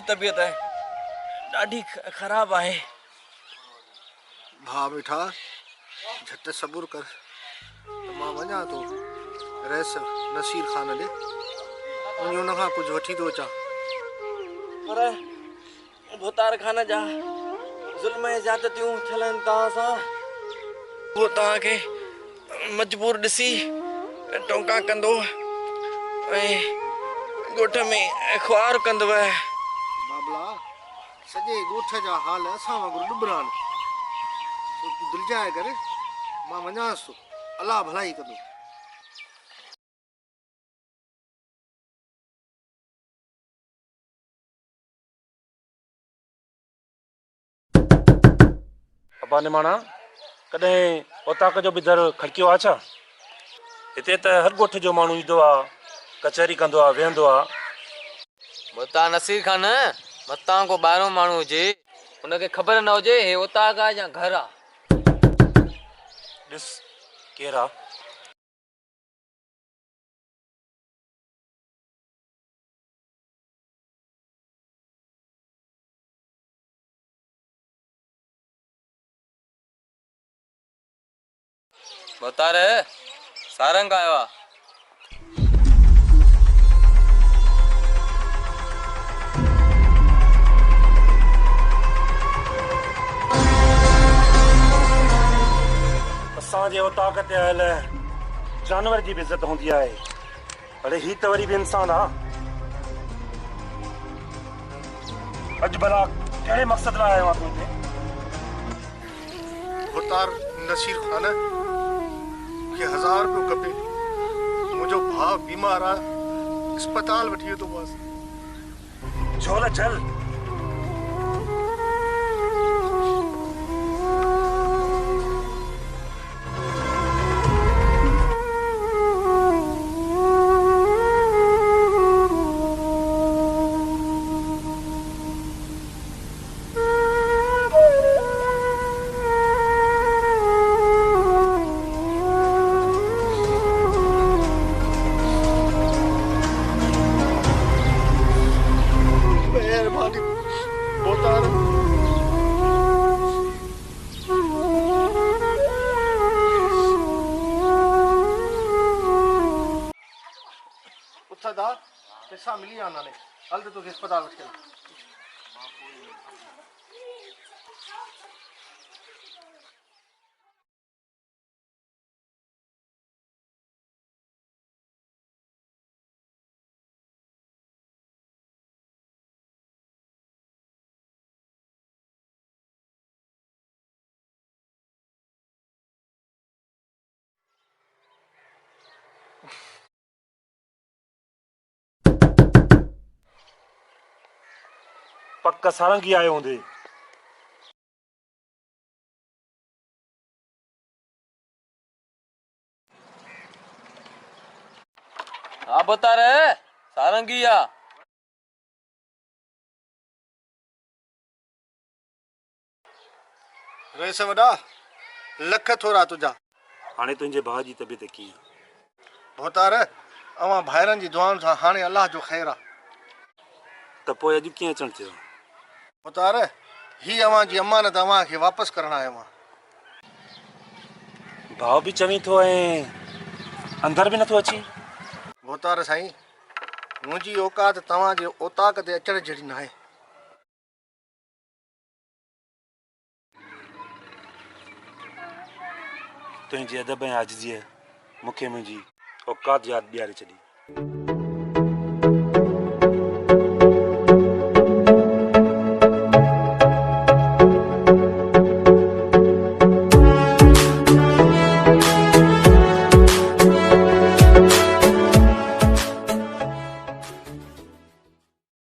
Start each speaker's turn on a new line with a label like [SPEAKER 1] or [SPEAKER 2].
[SPEAKER 1] तबीयत है ॾाढी ख़राब है।
[SPEAKER 2] भा बेटा झट सबुर कर मां वञा तो रैस नसीर खान ॾे वञी उन खां कुछ वठी तो अचां।
[SPEAKER 1] पर भुतार खान जा ज़ुल्म ऐं ज़्यादतियूं थियनि तव्हां सां वो तव्हांखे मजबूर ॾिसी टोंका कंदो ऐं ॻोठ में ख्वार कंदव।
[SPEAKER 2] बाबला सॼे ॻोठ जा हाल असां वांगुरु ॾुबरा आहिनि। तूं दिलजाए करे मां वञांसि थो, अलाह भलाई कंदो।
[SPEAKER 3] अबा निमाणा कॾहिं ओताक जो बि दर खड़कियो आहे छा? हिते त हर ॻोठ जो माण्हू ईंदो आहे, कचहरी कंदो आहे, वेहंदो आहे।
[SPEAKER 4] मुता नसीर खान मतां को ॿाहिरों माण्हू हुजे उनखे ख़बर न हुजे हे ओताक आहे या घर आहे।
[SPEAKER 3] ॾिस केरु आहे?
[SPEAKER 4] मुतार सारंग आयो आहे।
[SPEAKER 3] असांजे ओताक ते आयल जानवर जी बि इज़त हूंदी आहे, अड़े ही त वरी बि इंसान आहे। अॼु भला कहिड़े मक़सद लाइ आयो आहे तूं हिते?
[SPEAKER 2] भुतार नसीर खान मूंखे 1000 रुपयो खपे। मुंहिंजो भाउ बीमार आहे, अस्पताल वठी वेंदो बसि।
[SPEAKER 3] झोल चल।
[SPEAKER 2] पैसा मिली जाना ने हल तो अस्पताल वठी हल।
[SPEAKER 3] पक सारंगी आयो हूंदे।
[SPEAKER 4] हा बुतार सारंगी आहे।
[SPEAKER 2] रैस वॾा लख थोरा तुंहिंजा।
[SPEAKER 3] हाणे तुंहिंजे भाउ जी तबियत कीअं?
[SPEAKER 2] भोतार अवां भाइरनि जी दुआउनि सां हाणे अलाह जो ख़ैरु आहे।
[SPEAKER 3] त पोइ अॼु कीअं अचणु थियो?
[SPEAKER 2] भोतार ही अवां जी अमानत अवां खे वापसि करणु आयो आहियां।
[SPEAKER 3] भाउ बि चवी थो ऐं अंदर बि नथो अची।
[SPEAKER 2] भोतार साईं मुंहिंजी औकात तव्हांजे ओताक ते अचण जहिड़ी न आहे।
[SPEAKER 3] तुंहिंजी अदब ऐं आजिज़ीअ मूंखे मुंहिंजी औकात यादि ॾियारे छॾी।